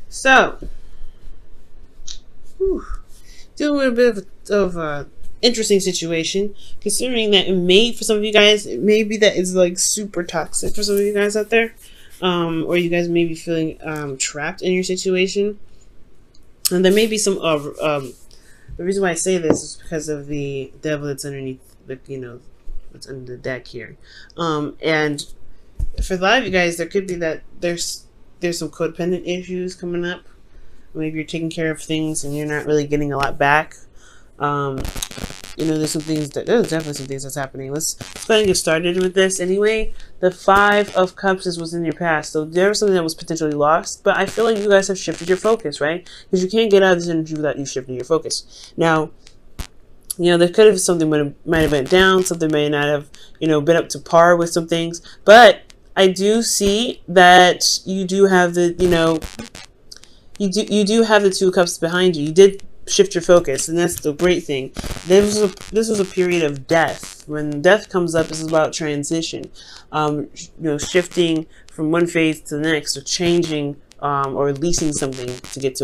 So, whew, dealing with a bit of a interesting situation, considering that it may, for some of you guys, it may be that it's like super toxic for some of you guys out there, or you guys may be feeling trapped in your situation, and there may be some the reason why I say this is because of the devil that's underneath the, what's under the deck here, and for a lot of you guys, there could be that there's some codependent issues coming up. Maybe you're taking care of things and you're not really getting a lot back. There's definitely some things that's happening. Let's go ahead and get started with this. Anyway, the Five of Cups was in your past, so there was something that was potentially lost. But I feel like you guys have shifted your focus, right? Because you can't get out of this energy without you shifting your focus. Now, there could have something might have went down. Something may not have, been up to par with some things. But I do see that you do have the, you do have the Two of Cups behind you. You did shift your focus, and that's the great thing. This was a period of death. When death comes up, this is about transition, shifting from one phase to the next, or changing, or releasing something to get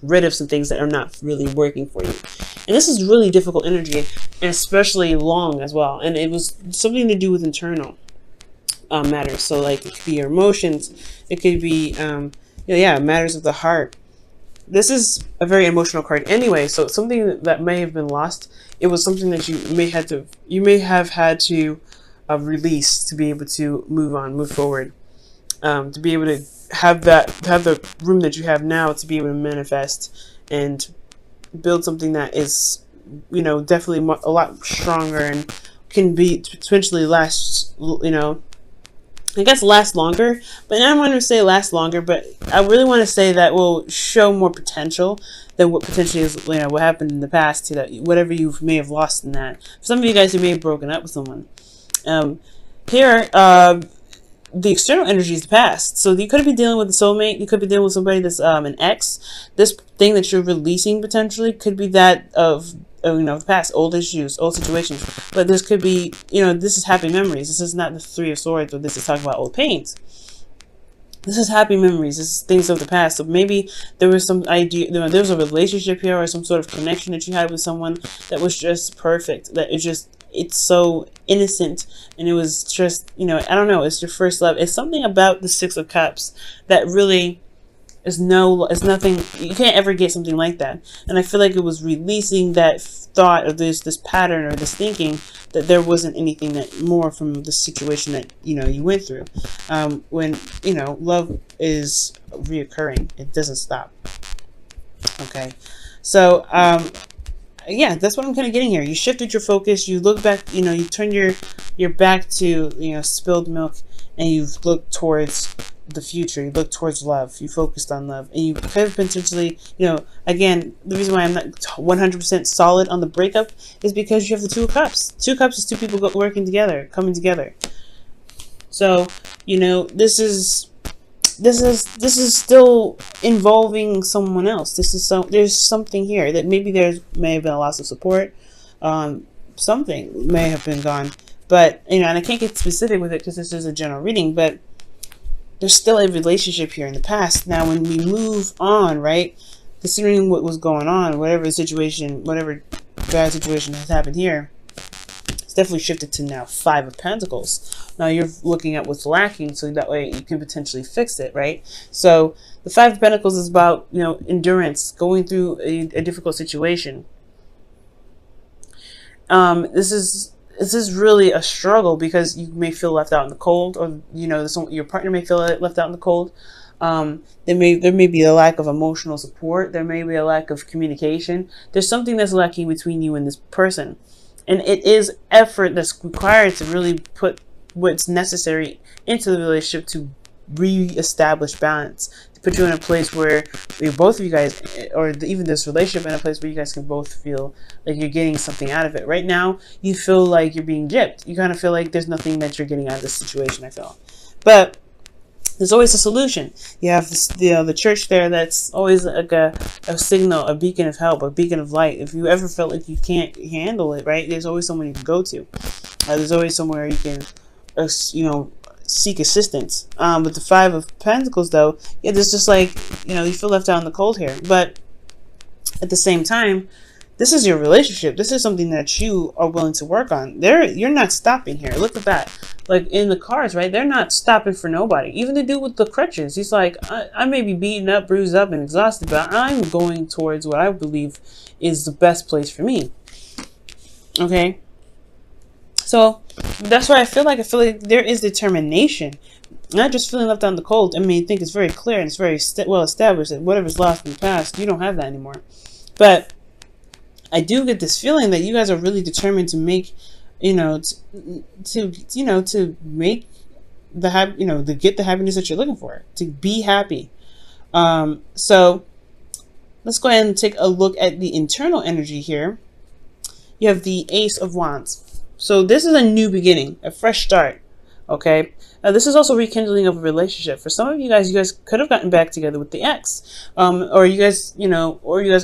rid of some things that are not really working for you. And this is really difficult energy, and especially long as well. And it was something to do with internal matters. So like it could be your emotions, it could be matters of the heart. This is a very emotional card anyway, so it's something that may have been lost. It was something that you may have had to release to be able to move forward, to be able to have the room that you have now to be able to manifest and build something that is, definitely a lot stronger and can be potentially last, I guess last longer, but I don't want to say last longer, but I really want to say that will show more potential than what potentially is, what happened in the past, to that whatever you may have lost in that. For some of you guys who may have broken up with someone, here, the external energy is the past. So you could be dealing with a soulmate. You could be dealing with somebody that's an ex. This thing that you're releasing potentially could be that of the past, old issues, old situations. But this could be, this is happy memories. This is not the Three of Swords, or this is talking about old pains. This is happy memories. This is things of the past. So maybe there was some idea, there was a relationship here, or some sort of connection that you had with someone that was just perfect. That it's so innocent, and it was just, I don't know, it's your first love. It's something about the Six of Cups that really is nothing. You can't ever get something like that. And I feel like it was releasing that thought, or this pattern, or this thinking that there wasn't anything that more from the situation that you went through. When love is reoccurring, it doesn't stop. Okay, so yeah, that's what I'm kind of getting here. You shifted your focus. You look back. You turn your back to spilled milk, and you've looked towards the future. You look towards love. You focused on love, and you could have potentially, again, the reason why I'm not 100% solid on the breakup is because you have the Two of Cups. Two of Cups is two people working together, coming together. So this is still involving someone else. There's something here that maybe may have been a loss of support. Something may have been gone, but and I can't get specific with it because this is a general reading, but there's still a relationship here in the past. Now, when we move on, right, considering what was going on, whatever bad situation has happened here, it's definitely shifted to now Five of Pentacles. Now you're looking at what's lacking, so that way you can potentially fix it, right? So the Five of Pentacles is about, endurance, going through a difficult situation. This is really a struggle because you may feel left out in the cold, or your partner may feel left out in the cold. There may be a lack of emotional support. There may be a lack of communication. There's something that's lacking between you and this person, and it is effort that's required to really put what's necessary into the relationship to re-establish balance, to put you in a place where both of you guys, or even this relationship, in a place where you guys can both feel like you're getting something out of it. Right now, you feel like you're being gypped. You kind of feel like there's nothing that you're getting out of this situation, I feel. But there's always a solution. You have this, the church there, that's always like a signal, a beacon of help, a beacon of light. If you ever felt like you can't handle it, right, there's always someone you can go to. There's always somewhere you can, seek assistance. With the Five of Pentacles, though, yeah, there's just like, you feel left out in the cold here. But at the same time, this is your relationship. This is something that you are willing to work on. You're not stopping here. Look at that. Like in the cards, right? They're not stopping for nobody. Even the dude with the crutches. He's like, I may be beaten up, bruised up, and exhausted, but I'm going towards what I believe is the best place for me. Okay? So that's why I feel like there is determination. Not just feeling left out in the cold. I mean, I think it's very clear and it's very well established that whatever's lost in the past, you don't have that anymore. But I do get this feeling that you guys are really determined to make, to make to get the happiness that you're looking for, to be happy. So let's go ahead and take a look at the internal energy here. You have the Ace of Wands. So this is a new beginning, a fresh start. Okay. Now this is also rekindling of a relationship. For some of you guys could have gotten back together with the ex, or you guys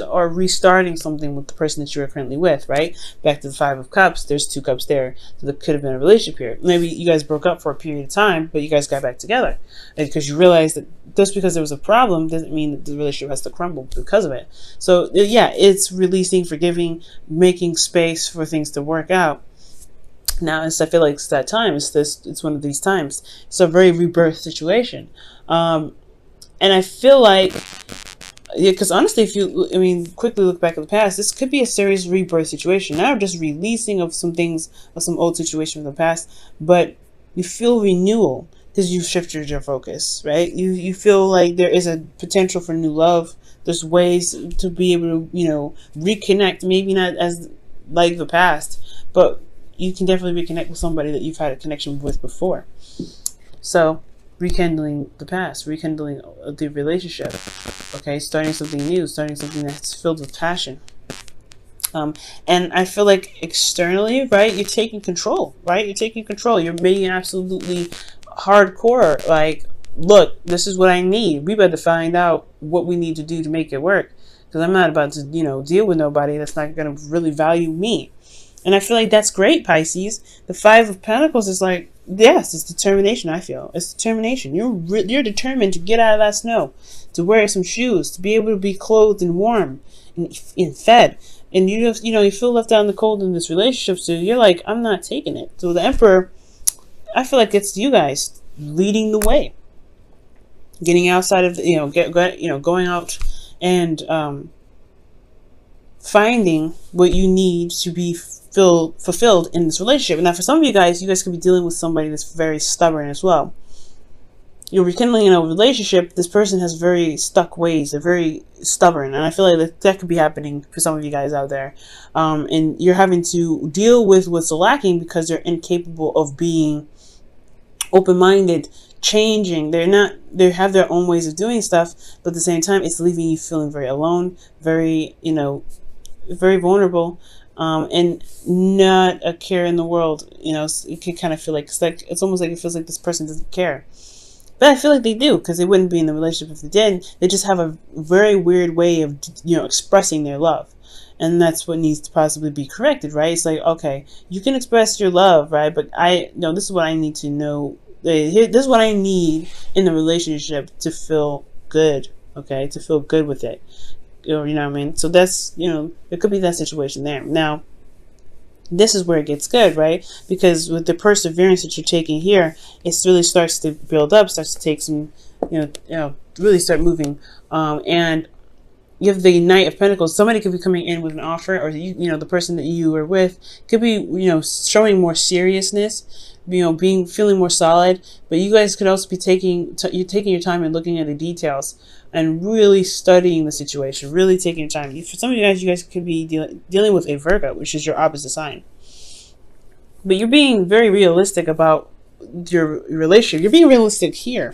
are restarting something with the person that you are currently with, right? Back to the Five of Cups. There's 2 cups there, so there could have been a relationship here. Maybe you guys broke up for a period of time, but you guys got back together because you realized that just because there was a problem doesn't mean that the relationship has to crumble because of it. So yeah, it's releasing, forgiving, making space for things to work out. Now, I feel like it's that time. It's one of these times. It's a very rebirth situation. And I feel like, yeah, because honestly, if you, quickly look back at the past, this could be a serious rebirth situation. Not just releasing of some things, of some old situation from the past, but you feel renewal because you've shifted your focus, right? You feel like there is a potential for new love. There's ways to be able to, reconnect, maybe not as like the past, but you can definitely reconnect with somebody that you've had a connection with before. So, rekindling the past, rekindling the relationship, okay? Starting something new, starting something that's filled with passion. And I feel like externally, right, you're taking control, right? You're taking control. You're being absolutely hardcore, like, look, this is what I need. We better find out what we need to do to make it work. Because I'm not about to, deal with nobody that's not going to really value me. And I feel like that's great, Pisces. The Five of Pentacles is like, yes, it's determination, I feel. It's determination. You're determined to get out of that snow, to wear some shoes, to be able to be clothed and warm and fed. And you feel left out in the cold in this relationship, so you're like, I'm not taking it. So the Emperor, I feel like it's you guys leading the way. Getting outside of, going out and finding what you need to be fulfilled in this relationship. Now, for some of you guys could be dealing with somebody that's very stubborn as well. You're rekindling in a relationship. This person has very stuck ways. They're very stubborn, and I feel like that could be happening for some of you guys out there. And you're having to deal with what's lacking because they're incapable of being open-minded, changing. They have their own ways of doing stuff, but at the same time, it's leaving you feeling very alone, very, very vulnerable. And not a care in the world. It can kind of feel like it's almost like it feels like this person doesn't care. But I feel like they do, because they wouldn't be in the relationship if they did. They just have a very weird way of, expressing their love. And that's what needs to possibly be corrected, right? It's like, okay, you can express your love, right? But this is what I need to know. This is what I need in the relationship to feel good, okay? To feel good with it. Or, you know what I mean? So that's, it could be that situation there. Now, this is where it gets good, right? Because with the perseverance that you're taking here, it really starts to build up, starts to take some, really start moving. And you have the Knight of Pentacles. Somebody could be coming in with an offer, or the person that you are with could be, showing more seriousness, feeling more solid. But you guys could also be taking your time and looking at the details and really studying the situation, really taking your time. For some of you guys could be dealing with a Virgo, which is your opposite sign. But you're being very realistic about your relationship. You're being realistic here.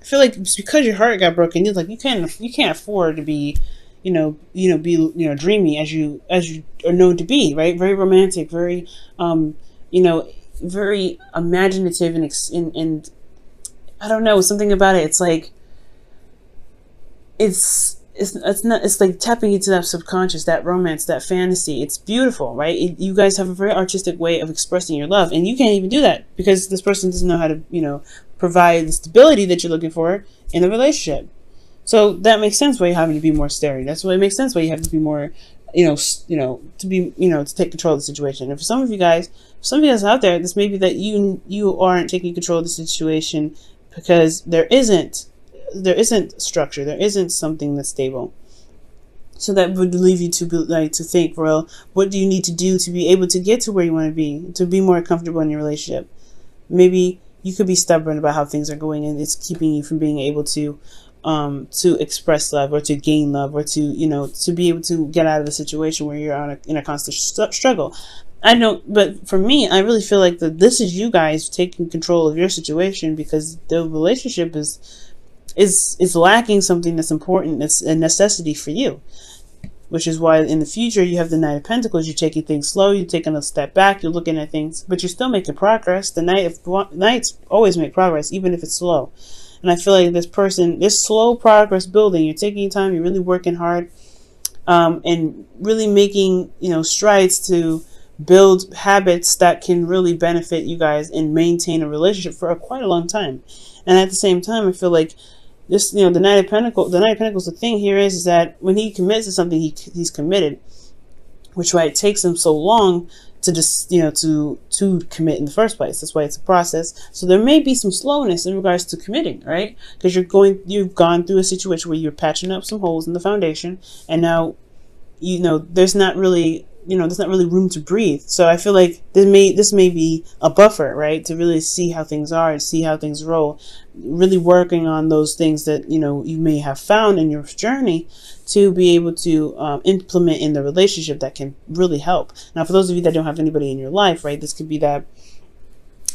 I feel like it's because your heart got broken. You're like, you can't afford to be, dreamy as you are known to be, right? Very romantic, very, very imaginative, and I don't know, something about it. It's like, it's like tapping into that subconscious, that romance, that fantasy. It's beautiful, right? You guys have a very artistic way of expressing your love, and you can't even do that because this person doesn't know how to, provide the stability that you're looking for in the relationship. So that makes sense why you're having to be more sturdy. That's why it makes sense why you have to be more, to be, to take control of the situation. And for some of you guys out there, this may be that you aren't taking control of the situation because there isn't structure, there isn't something that's stable. So that would leave you to to think, well, what do you need to do to be able to get to where you want to be more comfortable in your relationship? Maybe you could be stubborn about how things are going, and it's keeping you from being able to express love, or to gain love, or to be able to get out of the situation where you're in a constant struggle. I know, but for me, I really feel like that this is you guys taking control of your situation, because the relationship is lacking something that's important. It's a necessity for you, which is why in the future you have the Knight of Pentacles. You're taking things slow, you're taking a step back, you're looking at things, but you're still making progress. The Knights always make progress, even if it's slow. And I feel like this slow progress building, you're taking your time, you're really working hard, and really making, strides to build habits that can really benefit you guys and maintain a relationship for quite a long time. And at the same time, I feel like this, the Knight of Pentacles, the thing here is that when he commits to something, he's committed, which is why it takes him so long to just, to commit in the first place. That's why it's a process. So there may be some slowness in regards to committing, right? Because you've gone through a situation where you're patching up some holes in the foundation, and now, there's not really room to breathe. So I feel like this may be a buffer, right? To really see how things are and see how things roll. Really working on those things that, you may have found in your journey to be able to implement in the relationship that can really help. Now, for those of you that don't have anybody in your life, right? This could be that,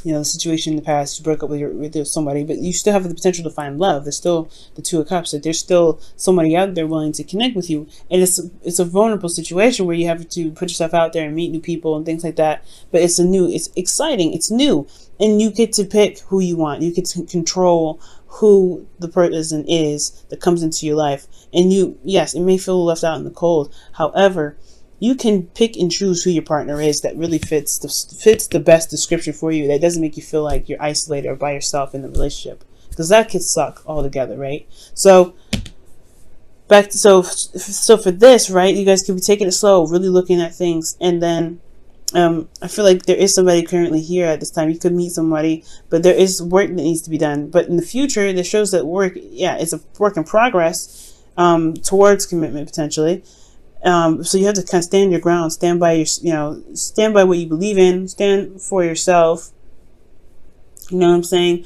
the situation in the past, you broke up with somebody, but you still have the potential to find love. There's still the Two of Cups, that there's still somebody out there willing to connect with you. And it's a vulnerable situation where you have to put yourself out there and meet new people and things like that. But it's exciting, it's new. And you get to pick who you want. You get to control who the person is that comes into your life. And yes, it may feel left out in the cold. However, you can pick and choose who your partner is that really fits the best description for you, that doesn't make you feel like you're isolated or by yourself in the relationship, because that could suck altogether, right? So so for this, right, you guys could be taking it slow, really looking at things. And then I feel like there is somebody currently here at this time. You could meet somebody, but there is work that needs to be done. But in the future, this shows that it's a work in progress towards commitment, potentially. So you have to kind of stand your ground, stand by stand by what you believe in, stand for yourself. You know what I'm saying?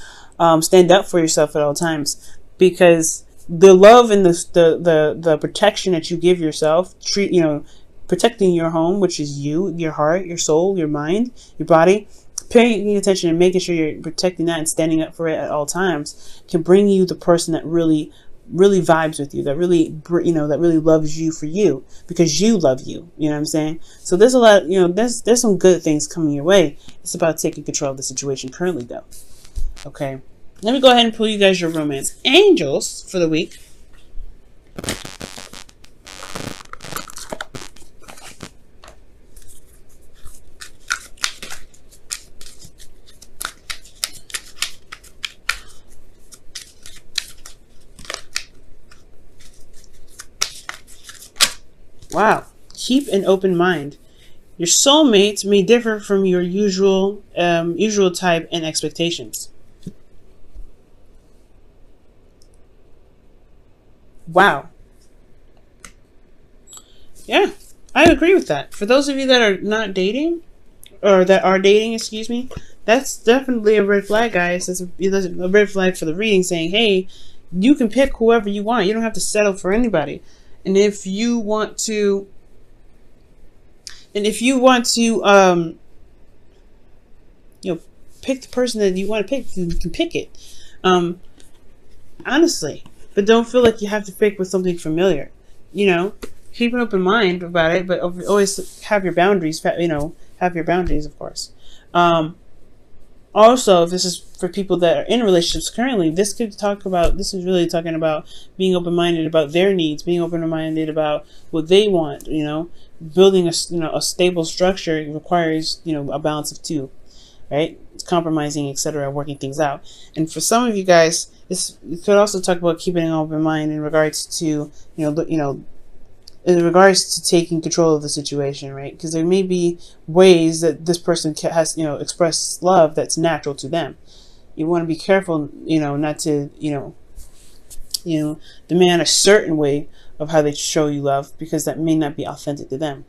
Stand up for yourself at all times, because the love and the protection that you give yourself, protecting your home, which is you, your heart, your soul, your mind, your body, paying attention and making sure you're protecting that and standing up for it at all times, can bring you the person that really vibes with you, that really loves you for you, because you love you. You know what I'm saying? So there's a lot, there's some good things coming your way. It's about taking control of the situation currently, though. Okay, let me go ahead and pull you guys your romance angels for the week. Wow. Keep an open mind. Your soulmates may differ from your usual type and expectations. Wow. Yeah, I agree with that. For those of you that are not dating, or that are dating, excuse me, that's definitely a red flag, guys. That's a red flag for the reading, saying, hey, you can pick whoever you want. You don't have to settle for anybody. And if you want to, pick the person that you want to pick, you can pick it. Honestly, but don't feel like you have to pick with something familiar. Keep an open mind about it, but always have your boundaries. Have your boundaries, of course. Also, if this is for people that are in relationships currently, this is really talking about being open-minded about their needs, being open-minded about what they want. Building a stable structure requires, a balance of two. right? It's compromising, etc., working things out. And for some of you guys, you could also talk about keeping an open mind in regards to, in regards to taking control of the situation, right? Because there may be ways that this person has, expressed love that's natural to them. You want to be careful, not to, demand a certain way of how they show you love, because that may not be authentic to them.